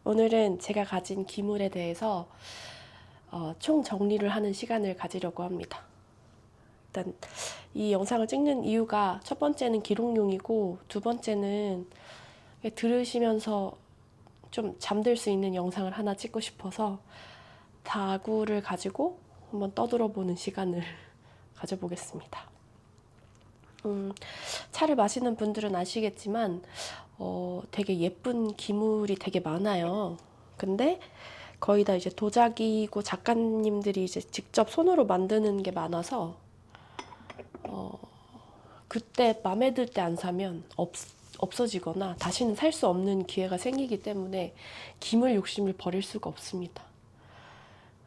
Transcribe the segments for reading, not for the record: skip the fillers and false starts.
오늘은 제가 가진 기물에 대해서 총 정리를 하는 시간을 가지려고 합니다. 일단 이 영상을 찍는 이유가 첫 번째는 기록용이고 두 번째는 들으시면서 좀 잠들 수 있는 영상을 하나 찍고 싶어서 다구를 가지고 한번 떠들어보는 시간을 가져보겠습니다. 차를 마시는 분들은 아시겠지만 되게 예쁜 기물이 되게 많아요. 근데 거의 다 이제 도자기고 작가님들이 이제 직접 손으로 만드는 게 많아서 그때 마음에 들 때 안 사면 없어지거나 다시는 살 수 없는 기회가 생기기 때문에 기물 욕심을 버릴 수가 없습니다.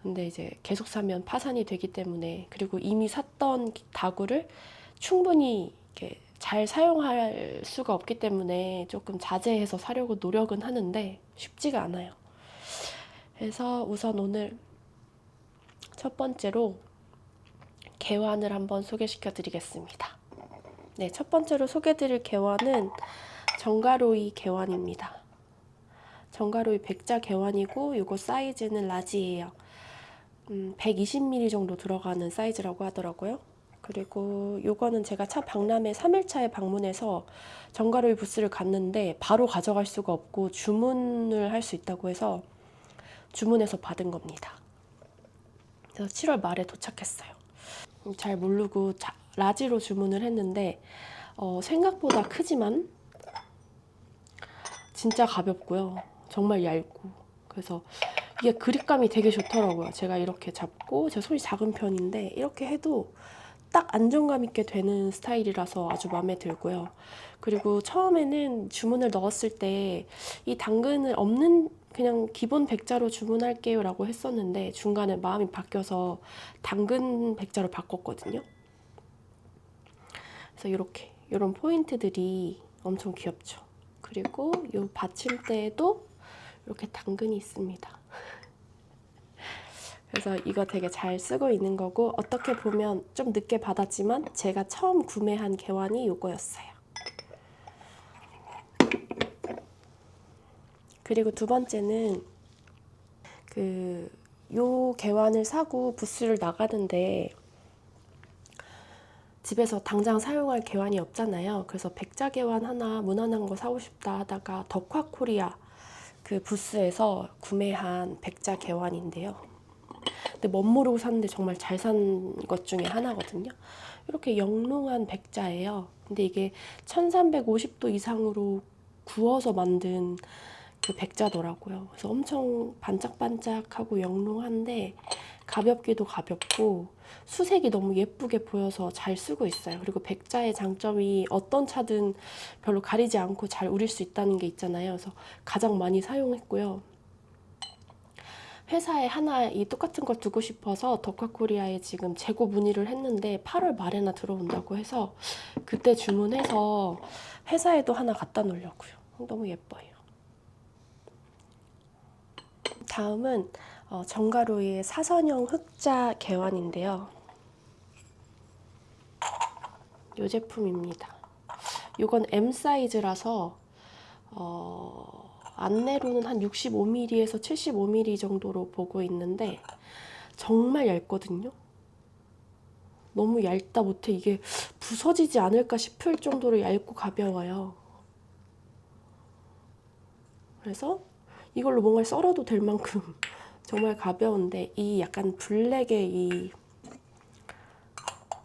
근데 이제 계속 사면 파산이 되기 때문에, 그리고 이미 샀던 다구를 충분히 이렇게 잘 사용할 수가 없기 때문에 조금 자제해서 사려고 노력은 하는데 쉽지가 않아요. 그래서 우선 오늘 첫 번째로 개환을 한번 소개시켜 드리겠습니다. 네, 첫 번째로 소개드릴 개환은 정가로이 개환입니다. 정가로이 백자 개환이고 이거 사이즈는 라지예요. 120ml 정도 들어가는 사이즈라고 하더라고요. 그리고 요거는 제가 차 박람회 3일차에 방문해서 정가로이 부스를 갔는데 바로 가져갈 수가 없고 주문을 할 수 있다고 해서 주문해서 받은 겁니다. 그래서 7월 말에 도착했어요. 잘 모르고 라지로 주문을 했는데 생각보다 크지만 진짜 가볍고요. 정말 얇고. 그래서 이게 그립감이 되게 좋더라고요. 제가 이렇게 잡고, 제 손이 작은 편인데 이렇게 해도 딱 안정감 있게 되는 스타일이라서 아주 마음에 들고요. 그리고 처음에는 주문을 넣었을 때 이 당근을 없는 그냥 기본 백자로 주문할게요 라고 했었는데 중간에 마음이 바뀌어서 당근 백자로 바꿨거든요. 그래서 이런 포인트들이 엄청 귀엽죠. 그리고 이 받침대에도 이렇게 당근이 있습니다. 그래서 이거 되게 잘 쓰고 있는 거고, 어떻게 보면 좀 늦게 받았지만 제가 처음 구매한 개환이 이거였어요. 그리고 두 번째는 요 개환을 사고 부스를 나가는데 집에서 당장 사용할 개환이 없잖아요. 그래서 백자 개환 하나 무난한 거 사고 싶다 하다가 덕화코리아 그 부스에서 구매한 백자 개환인데요. 근데 멋모르고 샀는데 정말 잘 산 것 중에 하나거든요. 이렇게 영롱한 백자예요. 근데 이게 1350도 이상으로 구워서 만든 그 백자더라고요. 그래서 엄청 반짝반짝하고 영롱한데 가볍기도 가볍고 수색이 너무 예쁘게 보여서 잘 쓰고 있어요. 그리고 백자의 장점이 어떤 차든 별로 가리지 않고 잘 우릴 수 있다는 게 있잖아요. 그래서 가장 많이 사용했고요. 회사에 하나 이 똑같은 걸 두고 싶어서 덕화코리아에 지금 재고 문의를 했는데 8월 말에나 들어온다고 해서 그때 주문해서 회사에도 하나 갖다 놓으려고요. 너무 예뻐요. 다음은 정가로이의 사선형 흑자 개환인데요. 이 제품입니다. 이건 M 사이즈라서 안내로는 한 65mm에서 75mm 정도로 보고 있는데 정말 얇거든요. 너무 얇다 못해 이게 부서지지 않을까 싶을 정도로 얇고 가벼워요. 그래서 이걸로 뭔가를 썰어도 될 만큼 정말 가벼운데 이 약간 블랙의 이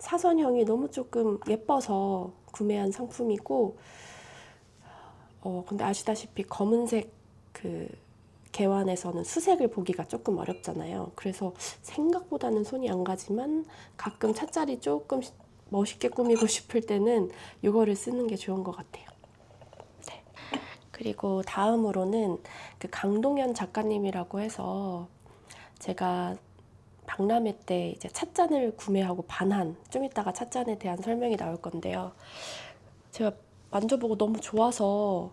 사선형이 너무 조금 예뻐서 구매한 상품이고, 근데 아시다시피 검은색 그 개환에서는 수색을 보기가 조금 어렵잖아요. 그래서 생각보다는 손이 안 가지만 가끔 찻자리 조금 멋있게 꾸미고 싶을 때는 이거를 쓰는 게 좋은 것 같아요. 네. 그리고 다음으로는 그 강동현 작가님이라고 해서 제가 박람회 때 이제 찻잔을 구매하고 반한, 좀 이따가 찻잔에 대한 설명이 나올 건데요. 제가 만져보고 너무 좋아서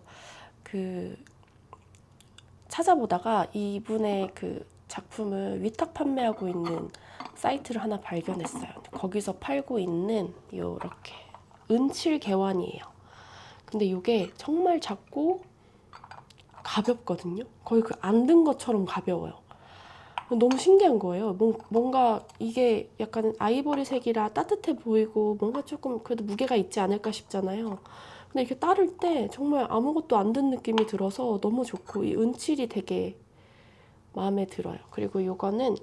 찾아보다가 이분의 그 작품을 위탁 판매하고 있는 사이트를 하나 발견했어요. 거기서 팔고 있는 요렇게 은칠 개환이에요. 근데 이게 정말 작고 가볍거든요. 거의 그 안 든 것처럼 가벼워요. 너무 신기한 거예요. 뭔가 이게 약간 아이보리색이라 따뜻해 보이고 뭔가 조금 그래도 무게가 있지 않을까 싶잖아요. 근데 이렇게 따를 때 정말 아무것도 안 든 느낌이 들어서 너무 좋고 이 은칠이 되게 마음에 들어요. 그리고 이거는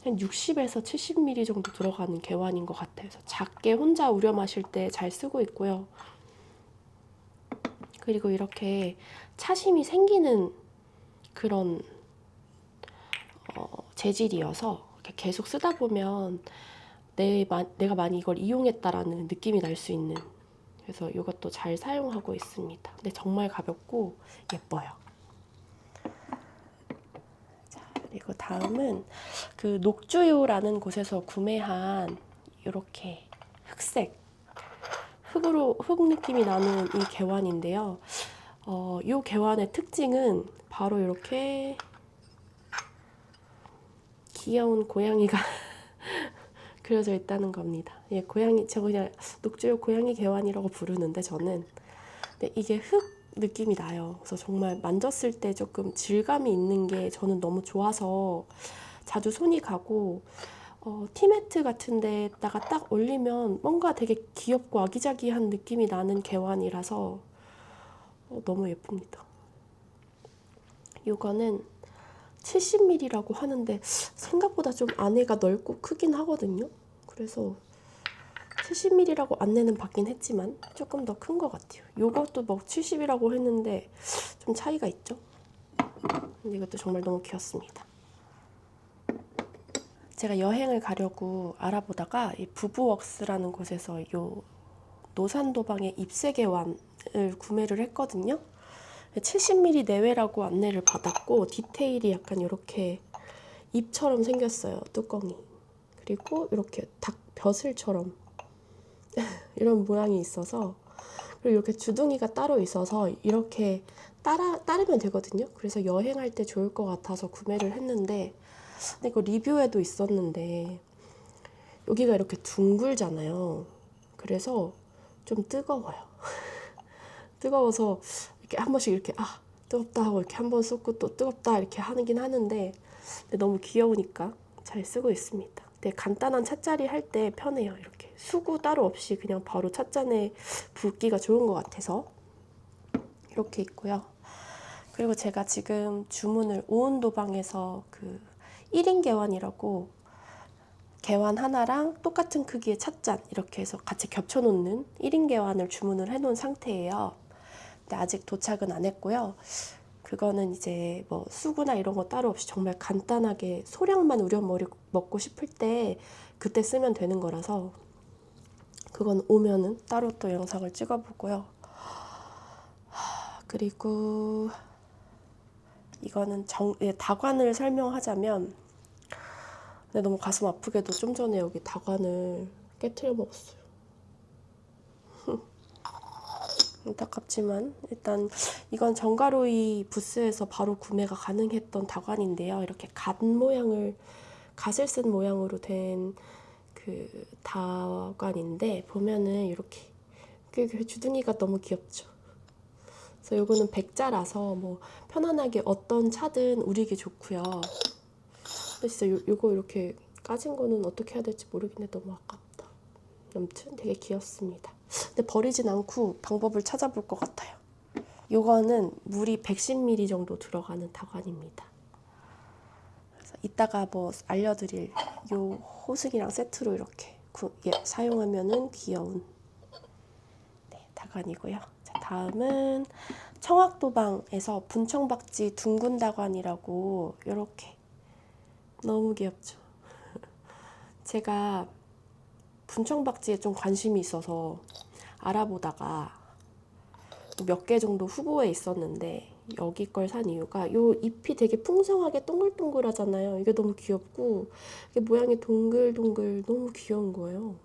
한 60에서 70ml 정도 들어가는 개완인 것 같아요. 그래서 작게 혼자 우려 마실 때 잘 쓰고 있고요. 그리고 이렇게 차심이 생기는 그런 재질이어서 이렇게 계속 쓰다 보면 내가 많이 이걸 이용했다라는 느낌이 날 수 있는, 그래서 이것도 잘 사용하고 있습니다. 근데 정말 가볍고 예뻐요. 자, 그리고 다음은 그 녹주요라는 곳에서 구매한 이렇게 흙 느낌이 나는 이 개완인데요. 이 개완의 특징은 바로 이렇게 귀여운 고양이가 그려져 있다는 겁니다. 예, 고양이, 저 그냥 녹주요 고양이 개완이라고 부르는데 저는. 근데 이게 흙 느낌이 나요. 그래서 정말 만졌을 때 조금 질감이 있는 게 저는 너무 좋아서 자주 손이 가고, 티매트 같은 데다가 딱 올리면 뭔가 되게 귀엽고 아기자기한 느낌이 나는 개완이라서 너무 예쁩니다. 이거는 70ml라고 하는데 생각보다 좀 안에가 넓고 크긴 하거든요. 그래서 70ml라고 안내는 받긴 했지만 조금 더 큰 것 같아요. 이것도 뭐 70이라고 했는데 좀 차이가 있죠. 근데 이것도 정말 너무 귀엽습니다. 제가 여행을 가려고 알아보다가 이 부부웍스라는 곳에서 이 노산도방의 잎새개완을 구매를 했거든요. 70ml 내외라고 안내를 받았고 디테일이 약간 이렇게 잎처럼 생겼어요, 뚜껑이. 그리고 이렇게 닭 벼슬처럼 이런 모양이 있어서, 그리고 이렇게 주둥이가 따로 있어서 이렇게 따르면 되거든요. 그래서 여행할 때 좋을 것 같아서 구매를 했는데, 근데 이거 리뷰에도 있었는데 여기가 이렇게 둥글잖아요. 그래서 좀 뜨거워요. 뜨거워서 이렇게 한 번씩 이렇게 뜨겁다 하고 이렇게 한 번 쏟고 또 뜨겁다 이렇게 하긴 하는데, 근데 너무 귀여우니까 잘 쓰고 있습니다. 근데 간단한 찻자리 할 때 편해요. 이렇게 수구 따로 없이 그냥 바로 찻잔에 붓기가 좋은 것 같아서 이렇게 있고요. 그리고 제가 지금 주문을 오은도방에서 그 1인 개완이라고 개완 하나랑 똑같은 크기의 찻잔 이렇게 해서 같이 겹쳐놓는 1인 개완을 주문을 해놓은 상태예요. 근데 아직 도착은 안 했고요. 그거는 이제 뭐 수구나 이런 거 따로 없이 정말 간단하게 소량만 우려 먹고 싶을 때 그때 쓰면 되는 거라서 그건 오면은 따로 또 영상을 찍어보고요. 그리고 이거는 다관을 설명하자면, 근데 너무 가슴 아프게도 좀 전에 여기 다관을 깨트려 먹었어요. 안타깝지만 일단 이건 정가로이 부스에서 바로 구매가 가능했던 다관인데요. 이렇게 갓을 쓴 모양으로 된 그 다관인데 보면은 이렇게 그 주둥이가 너무 귀엽죠. 그래서 요거는 백자라서 뭐 편안하게 어떤 차든 우리기 좋고요. 근데 진짜 요거 이렇게 까진 거는 어떻게 해야 될지 모르겠는데 너무 아깝다. 아무튼 되게 귀엽습니다. 근데 버리진 않고 방법을 찾아볼 것 같아요. 요거는 물이 110ml 정도 들어가는 다관입니다. 그래서 이따가 뭐 알려드릴 요 호승이랑 세트로 이렇게 사용하면은 귀여운 다관이고요. 자, 다음은 청학도방에서 분청박쥐 둥근 다관이라고, 이렇게 너무 귀엽죠. 제가 분청박쥐에 좀 관심이 있어서 알아보다가 몇 개 정도 후보에 있었는데 여기 걸 산 이유가 요 잎이 되게 풍성하게 동글동글하잖아요. 이게 너무 귀엽고 이게 모양이 동글동글 너무 귀여운 거예요.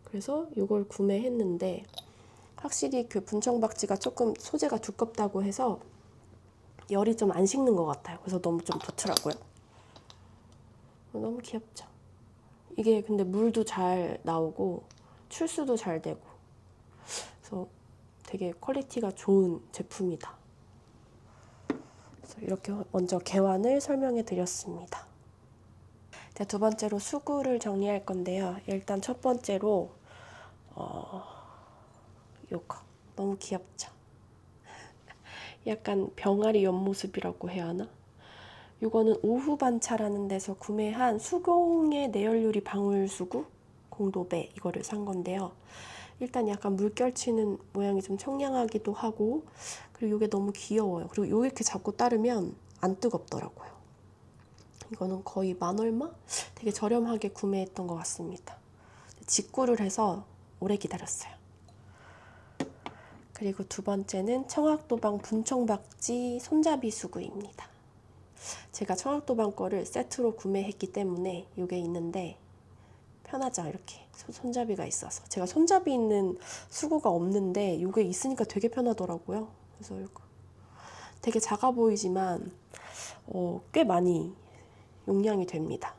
그래서 이걸 구매했는데 확실히 그 분청박쥐가 조금 소재가 두껍다고 해서 열이 좀 안 식는 것 같아요. 그래서 너무 좀 좋더라고요. 너무 귀엽죠. 이게 근데 물도 잘 나오고 출수도 잘 되고, 그래서 되게 퀄리티가 좋은 제품이다 이렇게 먼저 개완을 설명해 드렸습니다. 두 번째로 수구를 정리할 건데요. 일단 첫 번째로 요거 너무 귀엽죠? 약간 병아리 옆모습이라고 해야 하나? 이거는 오후반차라는 데서 구매한 수공의 내열유리 방울수구 공도배 이거를 산 건데요. 일단 약간 물결치는 모양이 좀 청량하기도 하고, 그리고 이게 너무 귀여워요. 그리고 요 이렇게 잡고 따르면 안 뜨겁더라고요. 이거는 거의 만 얼마? 되게 저렴하게 구매했던 것 같습니다. 직구를 해서 오래 기다렸어요. 그리고 두 번째는 청학도방 분청박지 손잡이 수구입니다. 제가 청학도방 거를 세트로 구매했기 때문에 이게 있는데 편하죠. 이렇게 손잡이가 있어서. 제가 손잡이 있는 수구가 없는데 이게 있으니까 되게 편하더라고요. 그래서 이거 되게 작아 보이지만 꽤 많이 용량이 됩니다.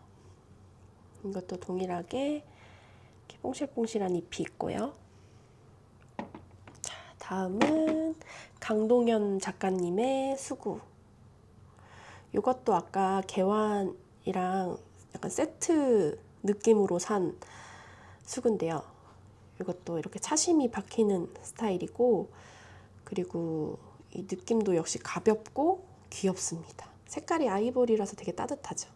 이것도 동일하게 이렇게 뽕실뽕실한 잎이 있고요. 자, 다음은 강동현 작가님의 수구. 이것도 아까 개완이랑 약간 세트 느낌으로 산 수구인데요. 이것도 이렇게 차심이 박히는 스타일이고, 그리고 이 느낌도 역시 가볍고 귀엽습니다. 색깔이 아이보리라서 되게 따뜻하죠.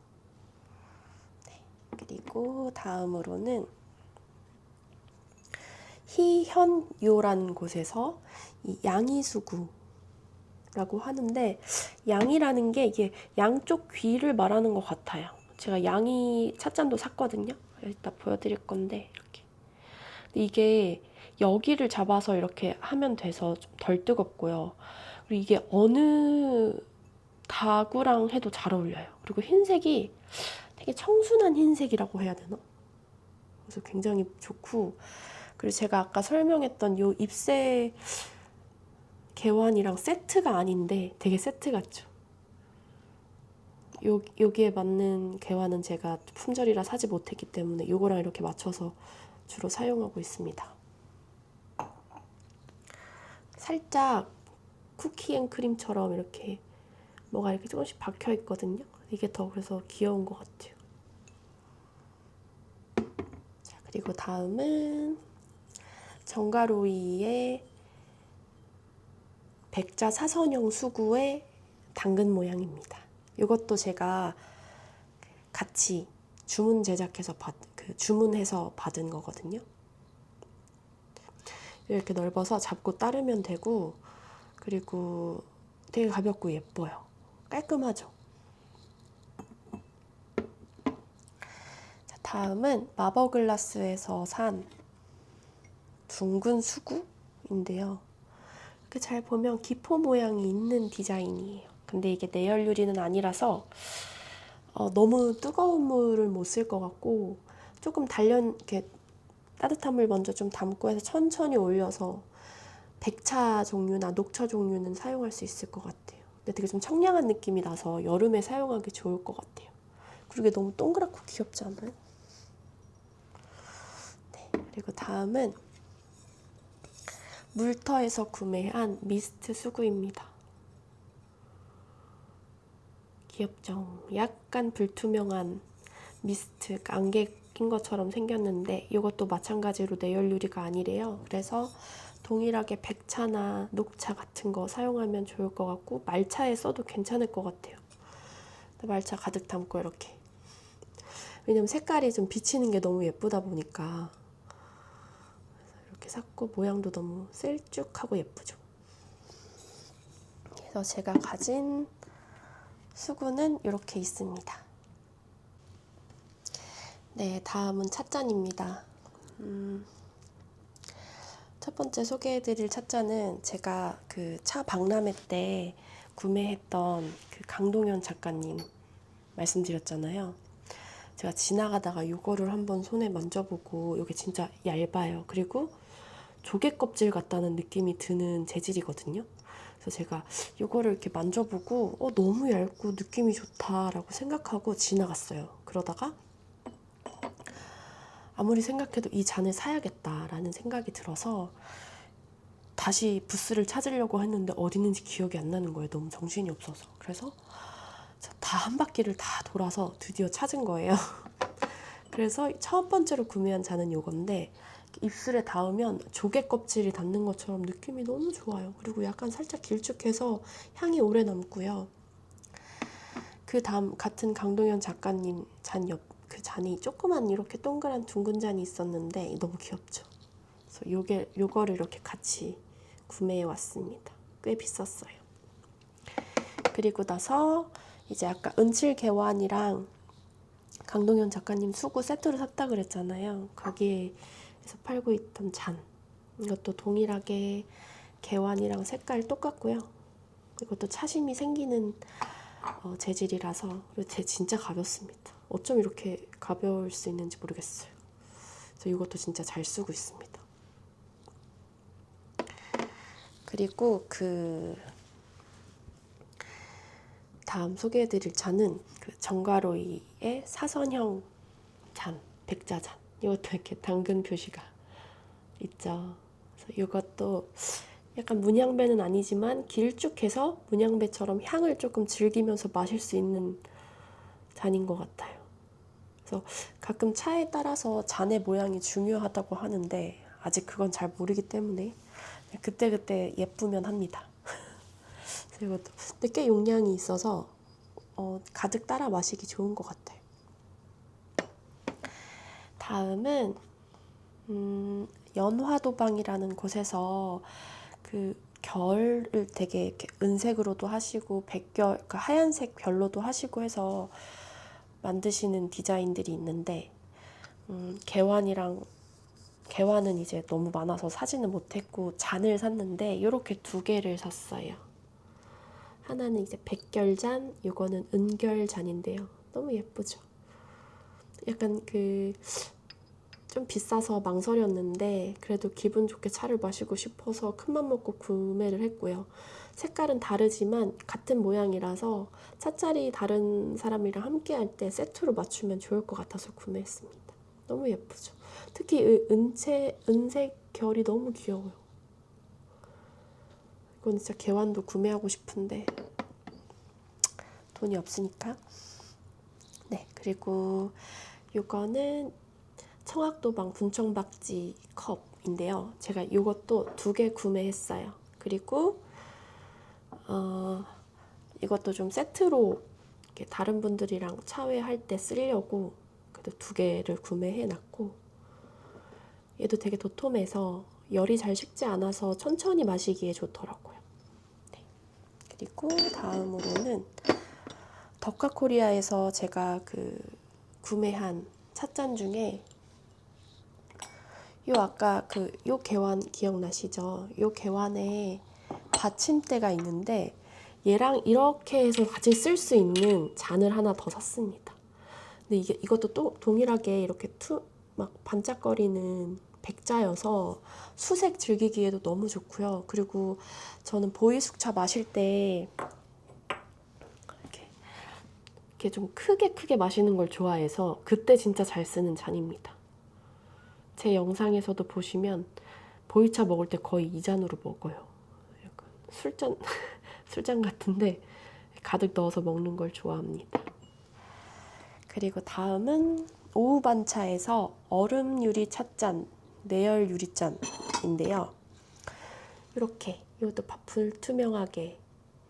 네. 그리고 다음으로는 희현요라는 곳에서 이 양이수구라고 하는데, 양이라는 게 이게 양쪽 귀를 말하는 것 같아요. 제가 양이 찻잔도 샀거든요. 이따 보여드릴 건데 이렇게. 이게 여기를 잡아서 이렇게 하면 돼서 좀 덜 뜨겁고요. 그리고 이게 어느 다구랑 해도 잘 어울려요. 그리고 흰색이 되게 청순한 흰색이라고 해야 되나? 그래서 굉장히 좋고, 그리고 제가 아까 설명했던 요 잎새 개완이랑 세트가 아닌데 되게 세트 같죠? 여기에 맞는 개완은 제가 품절이라 사지 못했기 때문에 요거랑 이렇게 맞춰서 주로 사용하고 있습니다. 살짝 쿠키앤크림처럼 이렇게 뭐가 이렇게 조금씩 박혀 있거든요. 이게 더 그래서 귀여운 것 같아요. 자, 그리고 다음은 정가로이의 백자 사선형 수구의 당근 모양입니다. 이것도 제가 같이 주문 제작해서 주문해서 받은 거거든요. 이렇게 넓어서 잡고 따르면 되고, 그리고 되게 가볍고 예뻐요. 깔끔하죠. 자, 다음은 마버글라스에서 산 둥근 수구인데요. 이렇게 잘 보면 기포 모양이 있는 디자인이에요. 근데 이게 내열유리는 아니라서 너무 뜨거운 물을 못 쓸 것 같고, 조금 이렇게 따뜻한 물 먼저 좀 담고 해서 천천히 올려서 백차 종류나 녹차 종류는 사용할 수 있을 것 같아요. 근데 되게 좀 청량한 느낌이 나서 여름에 사용하기 좋을 것 같아요. 그리고 이게 너무 동그랗고 귀엽지 않아요? 네, 그리고 다음은 물터에서 구매한 미스트 수구입니다. 귀엽죠? 약간 불투명한 미스트, 안개 낀 것처럼 생겼는데 이것도 마찬가지로 내열유리가 아니래요. 그래서 동일하게 백차나 녹차 같은 거 사용하면 좋을 것 같고, 말차에 써도 괜찮을 것 같아요. 말차 가득 담고 이렇게. 왜냐면 색깔이 좀 비치는 게 너무 예쁘다 보니까 이렇게 샀고, 모양도 너무 셀쭉하고 예쁘죠. 그래서 제가 가진 수구는 이렇게 있습니다. 네, 다음은 찻잔입니다. 첫 번째 소개해드릴 찻잔은 제가 그 차 박람회 때 구매했던 그 강동현 작가님 말씀드렸잖아요. 제가 지나가다가 이거를 한번 손에 만져보고, 이게 진짜 얇아요. 그리고 조개 껍질 같다는 느낌이 드는 재질이거든요. 그래서 제가 이거를 이렇게 만져보고 너무 얇고 느낌이 좋다라고 생각하고 지나갔어요. 그러다가 아무리 생각해도 이 잔을 사야겠다라는 생각이 들어서 다시 부스를 찾으려고 했는데 어디 있는지 기억이 안 나는 거예요. 너무 정신이 없어서. 그래서 다 한 바퀴를 다 돌아서 드디어 찾은 거예요. 그래서 첫 번째로 구매한 잔은 요건데 입술에 닿으면 조개 껍질이 닿는 것처럼 느낌이 너무 좋아요. 그리고 약간 살짝 길쭉해서 향이 오래 남고요. 그 다음 같은 강동현 작가님 그 잔이 조그만 이렇게 동그란 둥근 잔이 있었는데 너무 귀엽죠. 그래서 요거를 이렇게 같이 구매해 왔습니다. 꽤 비쌌어요. 그리고 나서 이제 아까 은칠 개완이랑 강동현 작가님 수구 세트로 샀다 그랬잖아요. 거기에서 팔고 있던 잔. 이것도 동일하게 개완이랑 색깔 똑같고요. 이것도 차심이 생기는 재질이라서 그리고 진짜 가볍습니다. 어쩜 이렇게 가벼울 수 있는지 모르겠어요. 그래서 이것도 진짜 잘 쓰고 있습니다. 그리고 그 다음 소개해드릴 잔은 그 정가로이의 사선형 잔, 백자잔. 이것도 이렇게 당근 표시가 있죠. 그래서 이것도 약간 문양배는 아니지만 길쭉해서 문양배처럼 향을 조금 즐기면서 마실 수 있는 잔인 것 같아요. 그래서 가끔 차에 따라서 잔의 모양이 중요하다고 하는데 아직 그건 잘 모르기 때문에 그때그때 예쁘면 합니다. 그래서 이것도 근데 꽤 용량이 있어서 가득 따라 마시기 좋은 것 같아요. 다음은 연화도방이라는 곳에서 그 결을 되게 이렇게 은색으로도 하시고 백결, 그 하얀색 별로도 하시고 해서 만드시는 디자인들이 있는데 개화는 이제 너무 많아서 사지는 못했고 잔을 샀는데 이렇게 두 개를 샀어요. 하나는 이제 백결잔, 이거는 은결잔인데요. 너무 예쁘죠? 약간 좀 비싸서 망설였는데 그래도 기분 좋게 차를 마시고 싶어서 큰맘 먹고 구매를 했고요. 색깔은 다르지만 같은 모양이라서 차짜리 다른 사람이랑 함께 할 때 세트로 맞추면 좋을 것 같아서 구매했습니다. 너무 예쁘죠? 특히 은색 결이 너무 귀여워요. 이건 진짜 개완도 구매하고 싶은데 돈이 없으니까. 네, 그리고 이거는 청학도방 분청박지 컵인데요. 제가 이것도 두 개 구매했어요. 그리고 이것도 좀 세트로 이렇게 다른 분들이랑 차회할 때 쓰려고 그래도 두 개를 구매해놨고 얘도 되게 도톰해서 열이 잘 식지 않아서 천천히 마시기에 좋더라고요. 네. 그리고 다음으로는 덕화코리아에서 제가 구매한 찻잔 중에 아까 요 개완 기억나시죠? 요 개완에 받침대가 있는데 얘랑 이렇게 해서 같이 쓸 수 있는 잔을 하나 더 샀습니다. 근데 이것도 또 동일하게 이렇게 막 반짝거리는 백자여서 수색 즐기기에도 너무 좋고요. 그리고 저는 보이숙차 마실 때 이렇게 좀 크게 마시는 걸 좋아해서 그때 진짜 잘 쓰는 잔입니다. 제 영상에서도 보시면 보이차 먹을 때 거의 이 잔으로 먹어요. 약간 술잔 같은데 가득 넣어서 먹는 걸 좋아합니다. 그리고 다음은 오후반차에서 얼음 유리 찻잔, 내열 유리잔인데요. 이것도 불투명하게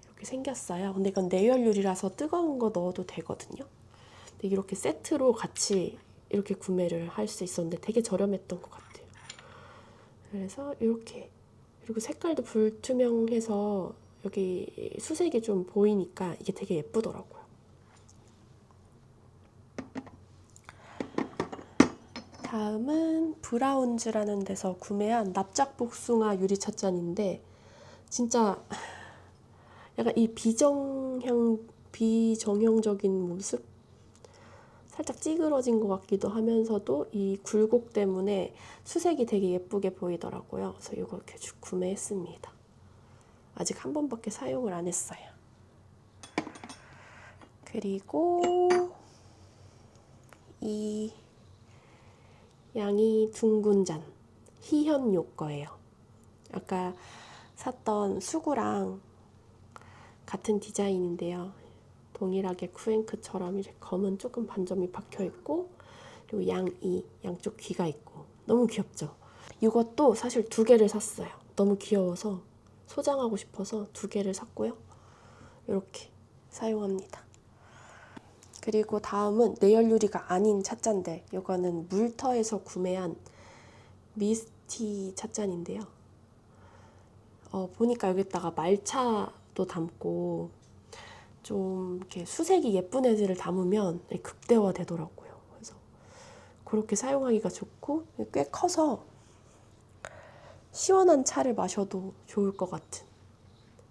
이렇게 생겼어요. 근데 이건 내열 유리라서 뜨거운 거 넣어도 되거든요. 근데 이렇게 세트로 같이 이렇게 구매를 할 수 있었는데 되게 저렴했던 것 같아요. 그래서 이렇게 그리고 색깔도 불투명해서 여기 수색이 좀 보이니까 이게 되게 예쁘더라고요. 다음은 브라운즈라는 데서 구매한 납작복숭아 유리찻잔인데 진짜 약간 이 비정형적인 모습? 살짝 찌그러진 것 같기도 하면서도 이 굴곡 때문에 수색이 되게 예쁘게 보이더라고요. 그래서 이거 이렇게 구매했습니다. 아직 한 번밖에 사용을 안 했어요. 그리고 이 양이 둥근 잔, 희현요 거예요. 아까 샀던 수구랑 같은 디자인인데요. 동일하게 쿠앤크처럼 이렇게 검은 조금 반점이 박혀 있고, 그리고 양쪽 귀가 있고 너무 귀엽죠? 이것도 사실 2개를 샀어요. 너무 귀여워서 소장하고 싶어서 2개를 샀고요. 이렇게 사용합니다. 그리고 다음은 내열 유리가 아닌 찻잔들. 이거는 물터에서 구매한 미스티 찻잔인데요. 보니까 여기다가 말차도 담고 좀 이렇게 수색이 예쁜 애들을 담으면 극대화 되더라고요. 그래서 그렇게 사용하기가 좋고 꽤 커서 시원한 차를 마셔도 좋을 것 같은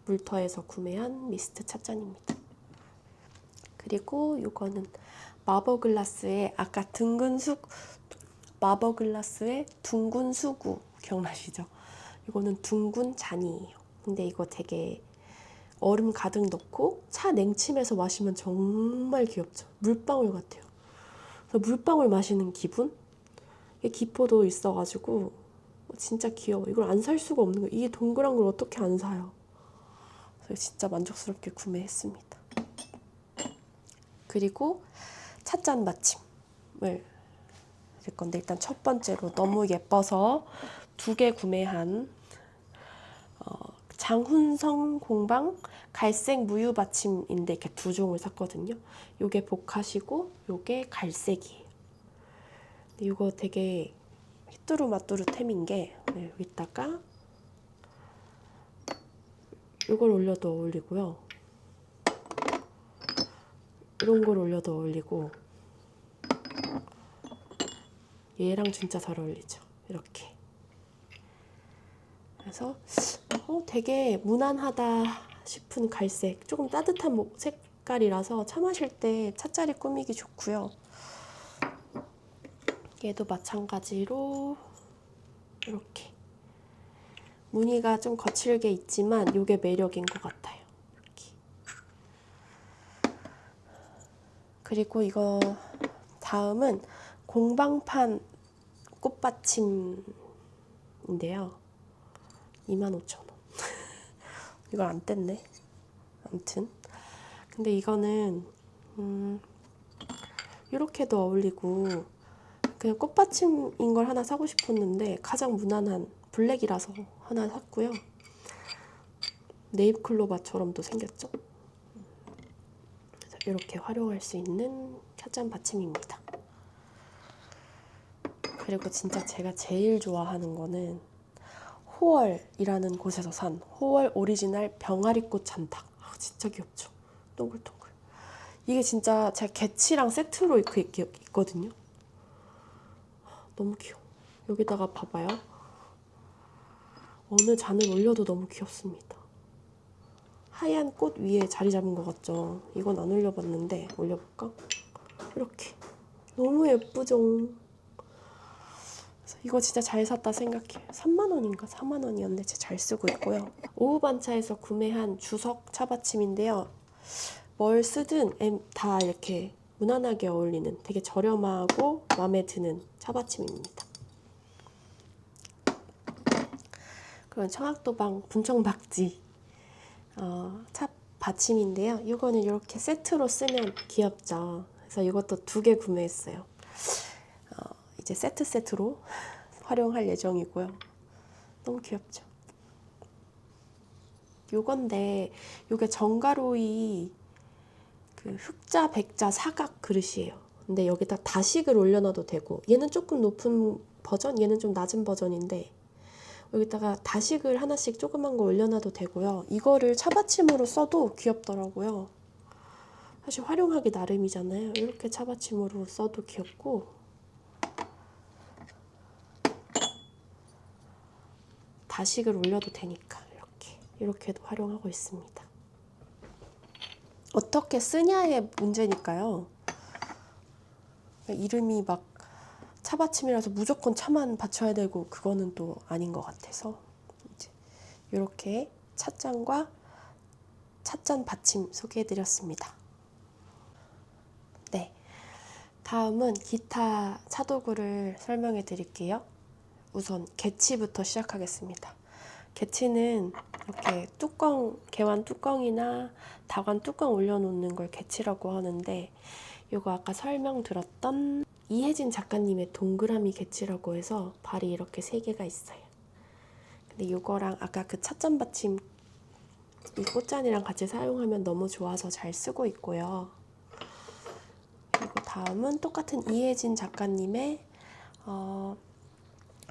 물터에서 구매한 미스트 찻잔입니다. 그리고 이거는 마버글라스의 아까 마버글라스의 둥근 수구 기억나시죠? 이거는 둥근 잔이에요. 근데 이거 되게 얼음 가득 넣고 차 냉침해서 마시면 정말 귀엽죠? 물방울 같아요. 그래서 물방울 마시는 기분? 기포도 있어가지고 진짜 귀여워. 이걸 안 살 수가 없는 거예요. 이게 동그란 걸 어떻게 안 사요? 그래서 진짜 만족스럽게 구매했습니다. 그리고 찻잔 받침을 할 건데, 일단 첫 번째로 너무 예뻐서 2개 구매한 장훈성 공방 갈색 무유 받침인데 이렇게 2종을 샀거든요. 요게 복하시고 요게 갈색이에요. 근데 이거 되게 휘뚜루마뚜루템인 게 여기다가 이걸 올려도 어울리고요. 이런 걸 올려도 어울리고, 얘랑 진짜 잘 어울리죠. 이렇게. 그래서 되게 무난하다 싶은 갈색, 조금 따뜻한 색깔이라서 차 마실 때 찻자리 꾸미기 좋고요. 얘도 마찬가지로 이렇게 무늬가 좀 거칠게 있지만 이게 매력인 것 같아요. 이렇게. 그리고 이거 다음은 공방판 꽃받침인데요. 25,000원. 이걸 안 뗐네. 아무튼 근데 이거는 이렇게도 어울리고 그냥 꽃받침인 걸 하나 사고 싶었는데 가장 무난한 블랙이라서 하나 샀고요. 네잎클로바처럼도 생겼죠. 그래서 이렇게 활용할 수 있는 찻잔 받침입니다. 그리고 진짜 제가 제일 좋아하는 거는 호월이라는 곳에서 산 호월 오리지널 병아리꽃 잔탁. 진짜 귀엽죠? 동글동글. 이게 진짜 제가 개치랑 세트로 이렇게 있거든요. 너무 귀여워. 여기다가 봐봐요. 어느 잔을 올려도 너무 귀엽습니다. 하얀 꽃 위에 자리 잡은 것 같죠? 이건 안 올려봤는데 올려볼까? 이렇게. 너무 예쁘죠? 이거 진짜 잘 샀다 생각해요. 3만 원인가? 4만 원이었는데 진짜 잘 쓰고 있고요. 오후반차에서 구매한 주석 차받침인데요. 뭘 쓰든 다 이렇게 무난하게 어울리는 되게 저렴하고 마음에 드는 차받침입니다. 그럼 청학도방 분청박지 차 받침인데요. 이거는 이렇게 세트로 쓰면 귀엽죠. 그래서 이것도 2개 구매했어요. 이제 세트로 활용할 예정이고요. 너무 귀엽죠. 요건데 요게 정가로이 그 흑자, 백자, 사각 그릇이에요. 근데 여기다 다식을 올려놔도 되고, 얘는 조금 높은 버전, 얘는 좀 낮은 버전인데 여기다가 다식을 하나씩 조그만 거 올려놔도 되고요. 이거를 차받침으로 써도 귀엽더라고요. 사실 활용하기 나름이잖아요. 이렇게 차받침으로 써도 귀엽고, 다식을 올려도 되니까 이렇게도 활용하고 있습니다. 어떻게 쓰냐의 문제니까요. 이름이 막 차받침이라서 무조건 차만 받쳐야 되고 그거는 또 아닌 것 같아서 이제 이렇게 찻잔과 찻잔 받침 소개해드렸습니다. 네, 다음은 기타 차도구를 설명해 드릴게요. 우선 개치부터 시작하겠습니다. 개치는 이렇게 뚜껑, 개완 뚜껑이나 다관 뚜껑 올려놓는 걸 개치라고 하는데, 이거 아까 설명드렸던 이혜진 작가님의 동그라미 개치라고 해서 발이 이렇게 3개가 있어요. 근데 이거랑 아까 그 찻잔 받침 이 꽃잔이랑 같이 사용하면 너무 좋아서 잘 쓰고 있고요. 그리고 다음은 똑같은 이혜진 작가님의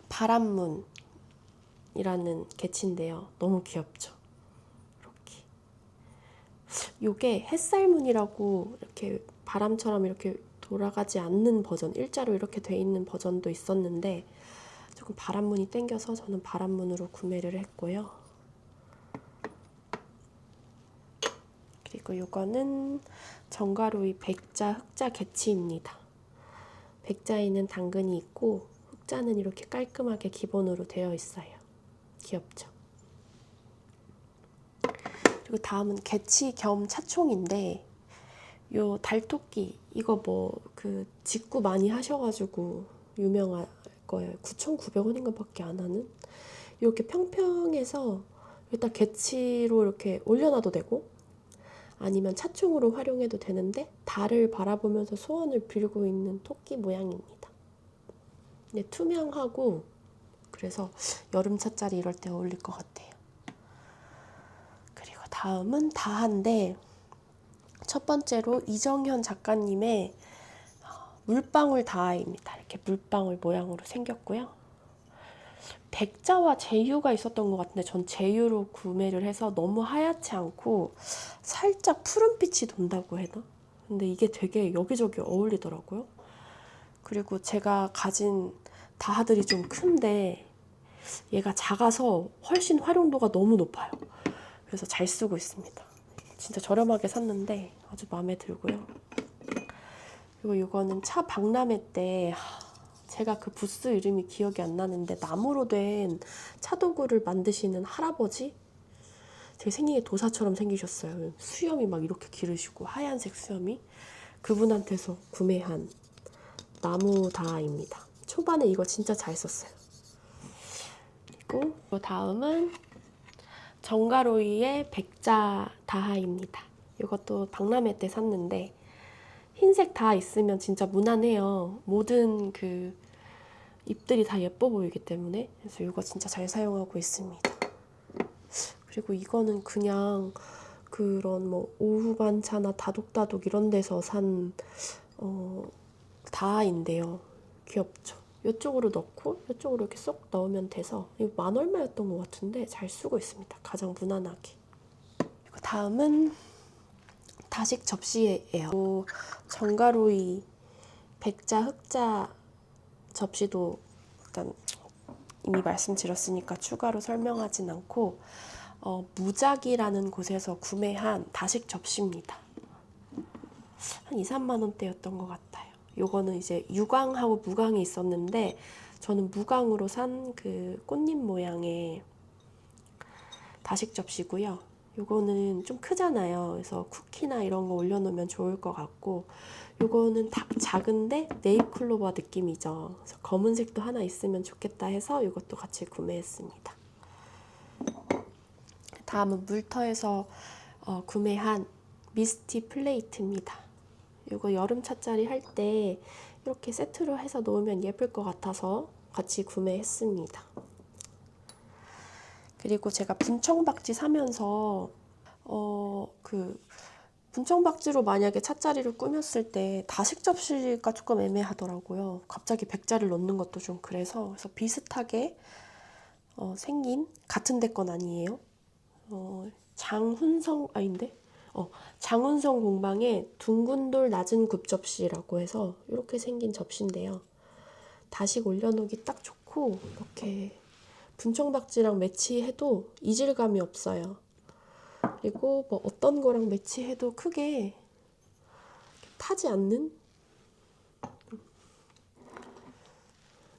바람문이라는 개치인데요. 너무 귀엽죠? 이렇게. 요게 햇살문이라고 이렇게 바람처럼 이렇게 돌아가지 않는 버전, 일자로 이렇게 돼 있는 버전도 있었는데 조금 바람문이 땡겨서 저는 바람문으로 구매를 했고요. 그리고 이거는 정가로이 백자 흑자 개치입니다. 백자에는 당근이 있고 흑자는 이렇게 깔끔하게 기본으로 되어 있어요. 귀엽죠? 그리고 다음은 개치 겸 차총인데 요 달토끼 이거 뭐 그 직구 많이 하셔가지고 유명할 거예요. 9,900원인가 밖에 안 하는 이렇게 평평해서 일단 개치로 이렇게 올려놔도 되고 아니면 차총으로 활용해도 되는데 달을 바라보면서 소원을 빌고 있는 토끼 모양입니다. 근데 투명하고 그래서 여름차짜리 이럴 때 어울릴 것 같아요. 그리고 다음은 다한데 첫 번째로 이정현 작가님의 물방울 다입니다. 이렇게 물방울 모양으로 생겼고요. 백자와 제유가 있었던 것 같은데 전 제유로 구매를 해서 너무 하얗지 않고 살짝 푸른빛이 돈다고 해나? 근데 이게 되게 여기저기 어울리더라고요. 그리고 제가 가진 다하들이 좀 큰데 얘가 작아서 훨씬 활용도가 너무 높아요. 그래서 잘 쓰고 있습니다. 진짜 저렴하게 샀는데 아주 마음에 들고요. 그리고 이거는 차 박람회 때 제가 그 부스 이름이 기억이 안 나는데 나무로 된 차도구를 만드시는 할아버지? 되게 생긴 게 도사처럼 생기셨어요. 수염이 막 이렇게 기르시고 하얀색 수염이. 그분한테서 구매한 나무 다입니다. 초반에 이거 진짜 잘 썼어요. 그리고 다음은 정가로이의 백자 다하입니다. 이것도 박람회 때 샀는데 흰색 다 있으면 진짜 무난해요. 모든 그 잎들이 다 예뻐 보이기 때문에. 그래서 이거 진짜 잘 사용하고 있습니다. 그리고 이거는 그냥 그런 뭐 오후 반차나 다독다독 이런 데서 산 다인데요. 귀엽죠? 이쪽으로 넣고 이쪽으로 이렇게 쏙 넣으면 돼서 이거 만 얼마였던 것 같은데 잘 쓰고 있습니다. 가장 무난하게. 그리고 다음은 다식 접시예요. 정가로이 백자 흑자 접시도 일단 이미 말씀드렸으니까 추가로 설명하진 않고 무작이라는 곳에서 구매한 다식 접시입니다. 한 2, 3만 원대였던 것 같아요. 요거는 이제 유광하고 무광이 있었는데 저는 무광으로 산 그 꽃잎 모양의 다식 접시고요. 요거는 좀 크잖아요. 그래서 쿠키나 이런 거 올려놓으면 좋을 것 같고 요거는 작은데 네잎클로버 느낌이죠. 그래서 검은색도 하나 있으면 좋겠다 해서 이것도 같이 구매했습니다. 다음은 물터에서 구매한 미스티 플레이트입니다. 이거 여름차짜리 할 때 이렇게 세트로 해서 놓으면 예쁠 것 같아서 같이 구매했습니다. 그리고 제가 분청박지 사면서 그 분청박지로 만약에 찻자리를 꾸몄을 때 다식 접시가 조금 애매하더라고요. 갑자기 백자를 넣는 것도 좀 그래서 비슷하게 생긴 같은 데 건 아니에요. 장훈성 아닌데? 장훈성 공방의 둥근돌 낮은 굽접시라고 해서 이렇게 생긴 접시인데요. 다식 올려놓기 딱 좋고 이렇게 분청박지랑 매치해도 이질감이 없어요. 그리고 뭐 어떤 거랑 매치해도 크게 타지 않는?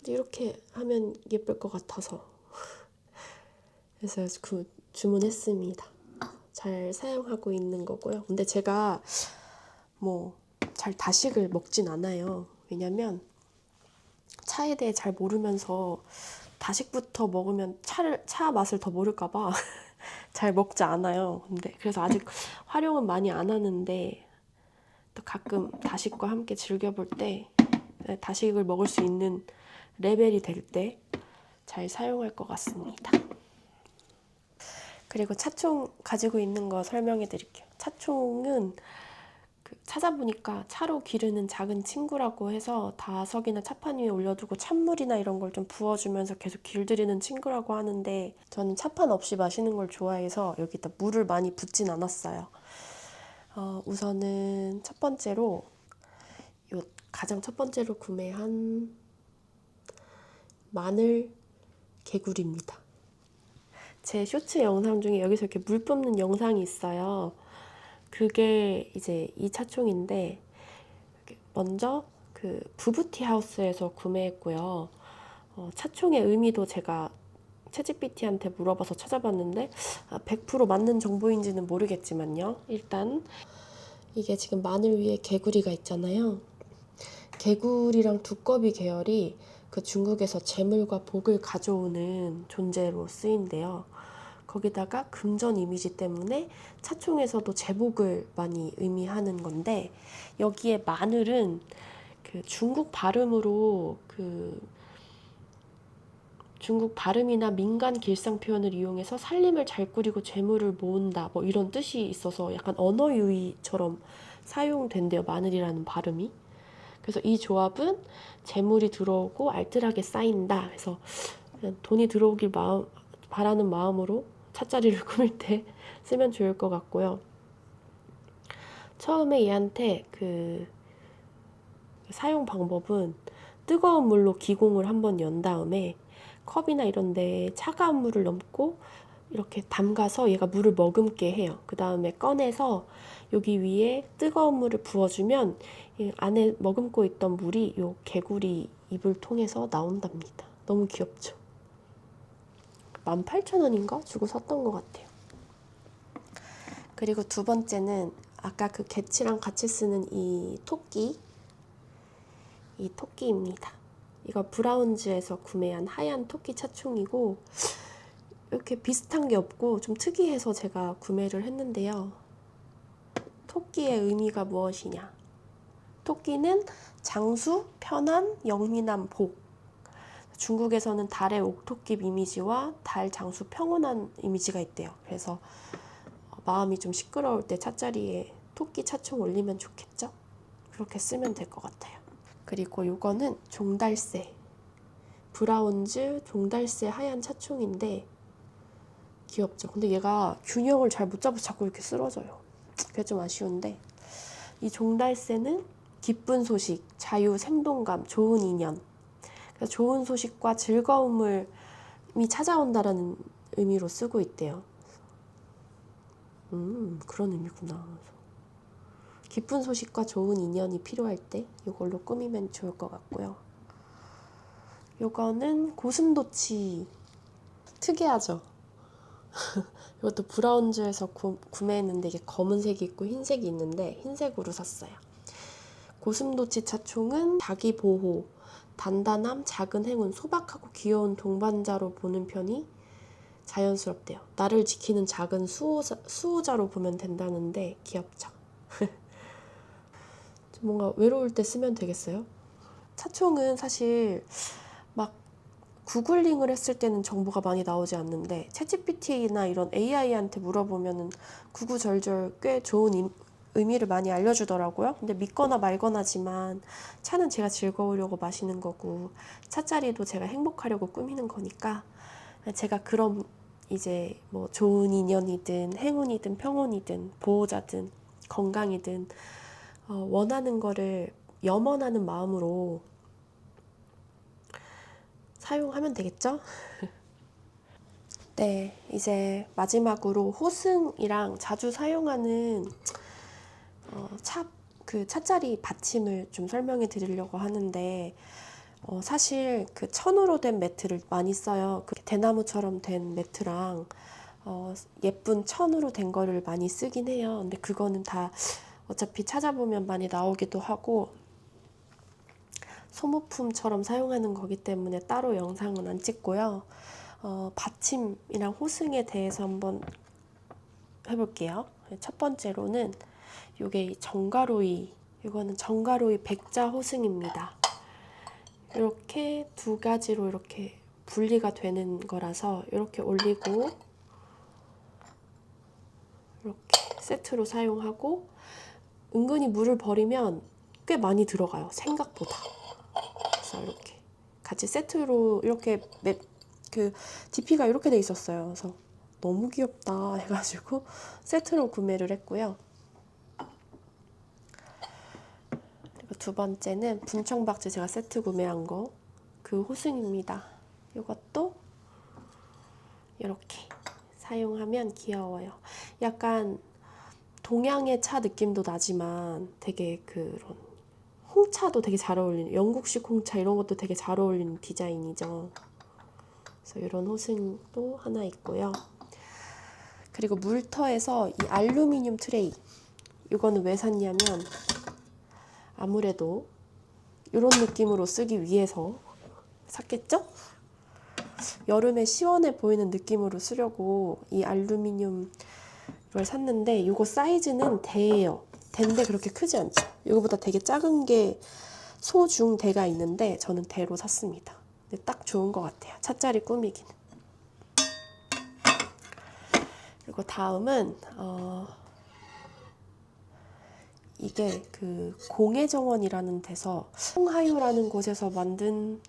이렇게 하면 예쁠 것 같아서 그래서 주문했습니다. 잘 사용하고 있는 거고요. 근데 제가 뭐 잘 다식을 먹진 않아요. 왜냐면 차에 대해 잘 모르면서 다식부터 먹으면 차 맛을 더 모를까 봐 잘 먹지 않아요. 근데 그래서 아직 활용은 많이 안 하는데 또 가끔 다식과 함께 즐겨볼 때 다식을 먹을 수 있는 레벨이 될 때 잘 사용할 것 같습니다. 그리고 차총 가지고 있는 거 설명해 드릴게요. 차총은 찾아보니까 차로 기르는 작은 친구라고 해서 다석이나 차판 위에 올려두고 찬물이나 이런 걸 좀 부어주면서 계속 길들이는 친구라고 하는데 저는 차판 없이 마시는 걸 좋아해서 여기다 물을 많이 붓진 않았어요. 우선은 첫 번째로 가장 첫 번째로 구매한 마늘 개구리입니다. 제 쇼츠 영상 중에 여기서 이렇게 물 뿜는 영상이 있어요. 그게 이제 이 차총인데 먼저 그 부부티 하우스에서 구매했고요. 차총의 의미도 제가 챗GPT한테 물어봐서 찾아봤는데 100% 맞는 정보인지는 모르겠지만요. 일단 이게 지금 마늘 위에 개구리가 있잖아요. 개구리랑 두꺼비 계열이 그 중국에서 재물과 복을 가져오는 존재로 쓰인대요. 거기다가 금전 이미지 때문에 차총에서도 제복을 많이 의미하는 건데 여기에 마늘은 그 중국 발음으로 중국 발음이나 민간 길상 표현을 이용해서 살림을 잘 꾸리고 재물을 모은다 뭐 이런 뜻이 있어서 약간 언어 유희처럼 사용된대요. 마늘이라는 발음이. 그래서 이 조합은 재물이 들어오고 알뜰하게 쌓인다. 그래서 돈이 들어오길 바라는 마음으로 찻자리를 꾸밀 때 쓰면 좋을 것 같고요. 처음에 얘한테 그 사용 방법은 뜨거운 물로 기공을 한번 연 다음에 컵이나 이런 데에 차가운 물을 넣고 이렇게 담가서 얘가 물을 머금게 해요. 그 다음에 꺼내서 여기 위에 뜨거운 물을 부어주면 이 안에 머금고 있던 물이 요 개구리 입을 통해서 나온답니다. 너무 귀엽죠? 18,000원인가? 주고 샀던 것 같아요. 그리고 두 번째는 아까 그 개치랑 같이 쓰는 이 토끼입니다. 이거 브라운즈에서 구매한 하얀 토끼 차총이고 이렇게 비슷한 게 없고 좀 특이해서 제가 구매를 했는데요. 토끼의 의미가 무엇이냐? 토끼는 장수, 편안, 영리한 복. 중국에서는 달의 옥토끼 이미지와 달, 장수, 평온한 이미지가 있대요. 그래서 마음이 좀 시끄러울 때 찻자리에 토끼 차총 올리면 좋겠죠? 그렇게 쓰면 될 것 같아요. 그리고 이거는 종달새. 브라운즈 종달새 하얀 차총인데 귀엽죠? 근데 얘가 균형을 잘 못 잡아서 자꾸 이렇게 쓰러져요. 그게 좀 아쉬운데 이 종달새는 기쁜 소식, 자유, 생동감, 좋은 인연. 그래서 좋은 소식과 즐거움이 찾아온다라는 의미로 쓰고 있대요. 그런 의미구나. 기쁜 소식과 좋은 인연이 필요할 때 이걸로 꾸미면 좋을 것 같고요. 요거는 고슴도치. 특이하죠? 이것도 브라운즈에서 구매했는데 이게 검은색이 있고 흰색이 있는데 흰색으로 샀어요. 고슴도치 차총은 자기 보호, 단단함, 작은 행운, 소박하고 귀여운 동반자로 보는 편이 자연스럽대요. 나를 지키는 작은 수호자로 보면 된다는데 귀엽죠? 뭔가 외로울 때 쓰면 되겠어요? 차총은 사실 막 구글링을 했을 때는 정보가 많이 나오지 않는데 챗GPT나 이런 AI한테 물어보면은 구구절절 꽤 좋은 의미를 많이 알려주더라고요. 근데 믿거나 말거나지만 차는 제가 즐거우려고 마시는 거고 찻자리도 제가 행복하려고 꾸미는 거니까 제가 그런 이제 뭐 좋은 인연이든 행운이든 평온이든 보호자든 건강이든 원하는 거를 염원하는 마음으로 사용하면 되겠죠? 네, 이제 마지막으로 호승이랑 자주 사용하는 찻자리 받침을 좀 설명해 드리려고 하는데 사실 그 천으로 된 매트를 많이 써요. 그 대나무처럼 된 매트랑 예쁜 천으로 된 거를 많이 쓰긴 해요. 근데 그거는 다 어차피 찾아보면 많이 나오기도 하고 소모품처럼 사용하는 거기 때문에 따로 영상은 안 찍고요. 받침이랑 호승에 대해서 한번 해볼게요. 첫 번째로는 요게 정가로이, 이거는 정가로이 백자 호승입니다. 이렇게 두 가지로 이렇게 분리가 되는 거라서 이렇게 올리고 이렇게 세트로 사용하고, 은근히 물을 버리면 꽤 많이 들어가요, 생각보다. 그래서 이렇게 같이 세트로 이렇게 그 DP가 이렇게 돼 있었어요. 그래서 너무 귀엽다 해가지고 세트로 구매를 했고요. 그리고 두 번째는 분청박쥐 제가 세트 구매한 거, 그 호승입니다. 이것도 이렇게 사용하면 귀여워요. 약간 동양의 차 느낌도 나지만 되게 그런 홍차도 되게 잘 어울리는, 영국식 홍차 이런 것도 되게 잘 어울리는 디자인이죠. 그래서 이런 호승도 하나 있고요. 그리고 물터에서 이 알루미늄 트레이, 이거는 왜 샀냐면 아무래도 이런 느낌으로 쓰기 위해서 샀겠죠? 여름에 시원해 보이는 느낌으로 쓰려고 이 알루미늄 이걸 샀는데, 이거 사이즈는 대예요. 대인데 그렇게 크지 않죠. 이거보다 되게 작은 게 소중 대가 있는데 저는 대로 샀습니다. 근데 딱 좋은 것 같아요, 차자리 꾸미기는. 그리고 다음은 이게 그 공예정원이라는 데서, 홍하유라는 곳에서 만든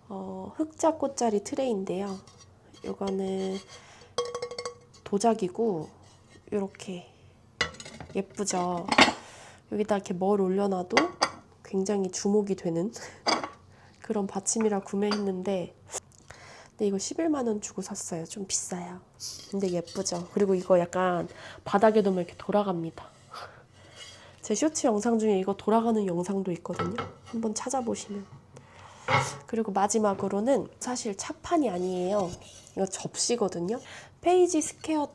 흑자 꽃자리 트레이인데요. 이거는 도자기고 이렇게 예쁘죠. 여기다 이렇게 뭘 올려놔도 굉장히 주목이 되는 그런 받침이라 구매했는데, 근데 이거 11만 원 주고 샀어요. 좀 비싸요. 근데 예쁘죠. 그리고 이거 약간 바닥에 놓으면 이렇게 돌아갑니다. 제 쇼츠 영상 중에 이거 돌아가는 영상도 있거든요. 한번 찾아보시면. 그리고 마지막으로는 사실 차판이 아니에요. 이거 접시거든요. 페이지 스퀘어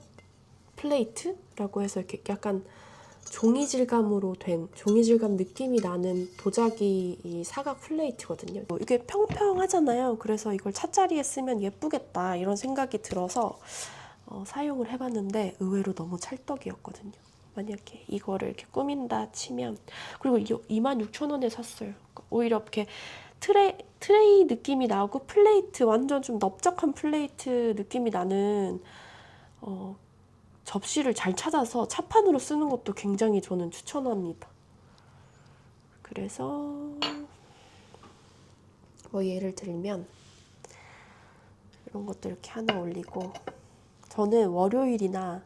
플레이트라고 해서 이렇게 약간 종이 질감으로 된, 종이 질감 느낌이 나는 도자기 이 사각 플레이트거든요. 이게 평평하잖아요. 그래서 이걸 찻자리에 쓰면 예쁘겠다 이런 생각이 들어서 사용을 해봤는데 의외로 너무 찰떡이었거든요. 만약에 이거를 이렇게 꾸민다 치면, 그리고 이거 26,000원에 샀어요. 오히려 이렇게 트레이 느낌이 나고 플레이트, 완전 좀 넓적한 플레이트 느낌이 나는 접시를 잘 찾아서 차판으로 쓰는 것도 굉장히 저는 추천합니다. 그래서 뭐 예를 들면 이런 것도 이렇게 하나 올리고, 저는 월요일이나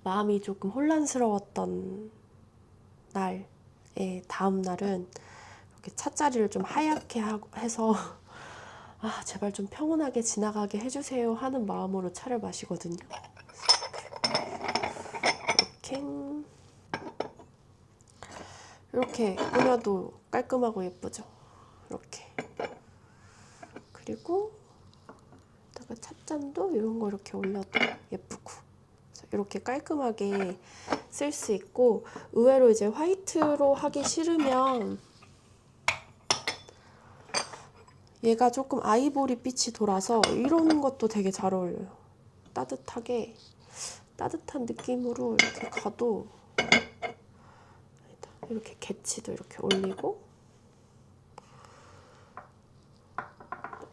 마음이 조금 혼란스러웠던 날에 다음 날은 이렇게 찻자리를 좀 하얗게 해서 아 제발 좀 평온하게 지나가게 해주세요 하는 마음으로 차를 마시거든요. 이렇게 꾸며도 깔끔하고 예쁘죠. 이렇게. 그리고 찻잔도 이런 거 이렇게 올려도 예쁘고, 이렇게 깔끔하게 쓸 수 있고, 의외로 이제 화이트로 하기 싫으면 얘가 조금 아이보리 빛이 돌아서 이런 것도 되게 잘 어울려요. 따뜻한 느낌으로 이렇게 가도, 이렇게 개치도 이렇게 올리고,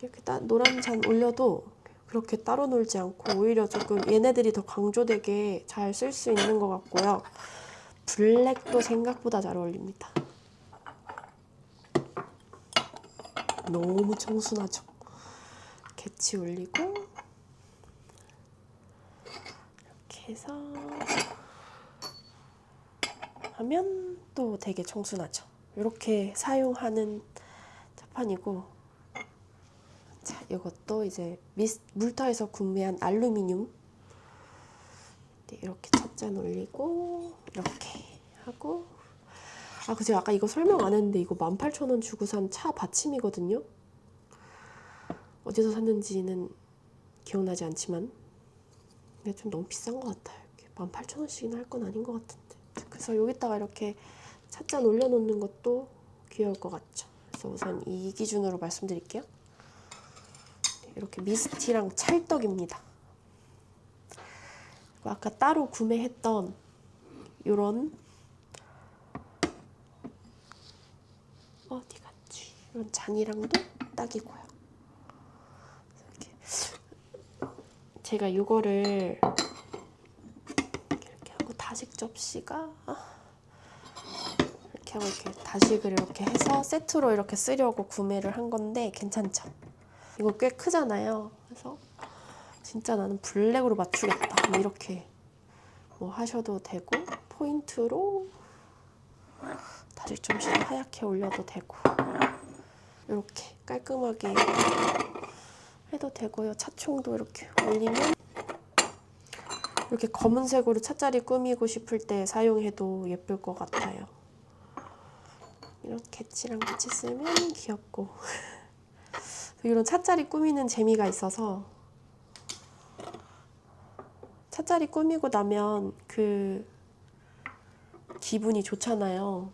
이렇게 노란 잔 올려도 그렇게 따로 놀지 않고 오히려 조금 얘네들이 더 강조되게 잘 쓸 수 있는 것 같고요. 블랙도 생각보다 잘 어울립니다. 너무 청순하죠. 개치 올리고 이렇게 해서 하면 또 되게 청순하죠. 이렇게 사용하는 차판이고, 자, 이것도 이제 물터에서 구매한 알루미늄. 이렇게 찻잔 올리고 이렇게 하고, 그죠, 아까 이거 설명 안 했는데 이거 18,000원 주고 산 차 받침이거든요. 어디서 샀는지는 기억나지 않지만 근데 좀 너무 비싼 것 같아요. 18,000원씩이나 할 건 아닌 것 같은데. 그래서 여기다가 이렇게 찻잔 올려놓는 것도 귀여울 것 같죠. 그래서 우선 이 기준으로 말씀드릴게요. 이렇게 미스티랑 찰떡입니다. 아까 따로 구매했던 요런 어디 갔지? 이런 잔이랑도 딱이고요. 이렇게 제가 이거를 이렇게 하고 다식 접시가 이렇게 하고 이렇게 다식을 이렇게 해서 세트로 이렇게 쓰려고 구매를 한 건데 괜찮죠? 이거 꽤 크잖아요. 그래서 진짜 나는 블랙으로 맞추겠다. 뭐 이렇게 뭐 하셔도 되고 포인트로 다식 접시를 하얗게 올려도 되고 이렇게 깔끔하게 해도 되고요. 차총도 이렇게 올리면 이렇게 검은색으로 찻자리 꾸미고 싶을 때 사용해도 예쁠 것 같아요. 이런 개치랑 같이 쓰면 귀엽고 이런 찻자리 꾸미는 재미가 있어서 찻자리 꾸미고 나면 그 기분이 좋잖아요.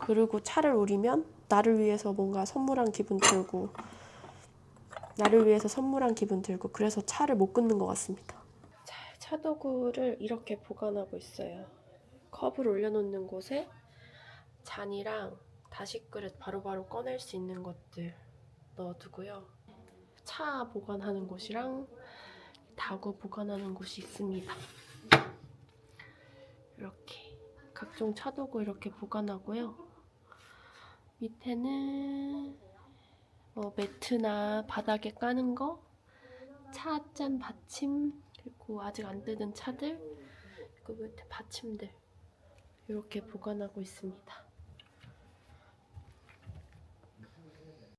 그리고 차를 우리면 나를 위해서 뭔가 선물한 기분 들고 나를 위해서 선물한 기분 들고 그래서 차를 못 끊는 것 같습니다. 자, 차도구를 이렇게 보관하고 있어요. 컵을 올려놓는 곳에 잔이랑 다시 그릇 바로바로 꺼낼 수 있는 것들 넣어두고요. 차 보관하는 곳이랑 다구 보관하는 곳이 있습니다. 이렇게 각종 차도구 이렇게 보관하고요. 밑에는 뭐 매트나 바닥에 까는 거, 차잔 받침, 그리고 아직 안 뜯은 차들, 그리고 밑에 받침들 이렇게 보관하고 있습니다.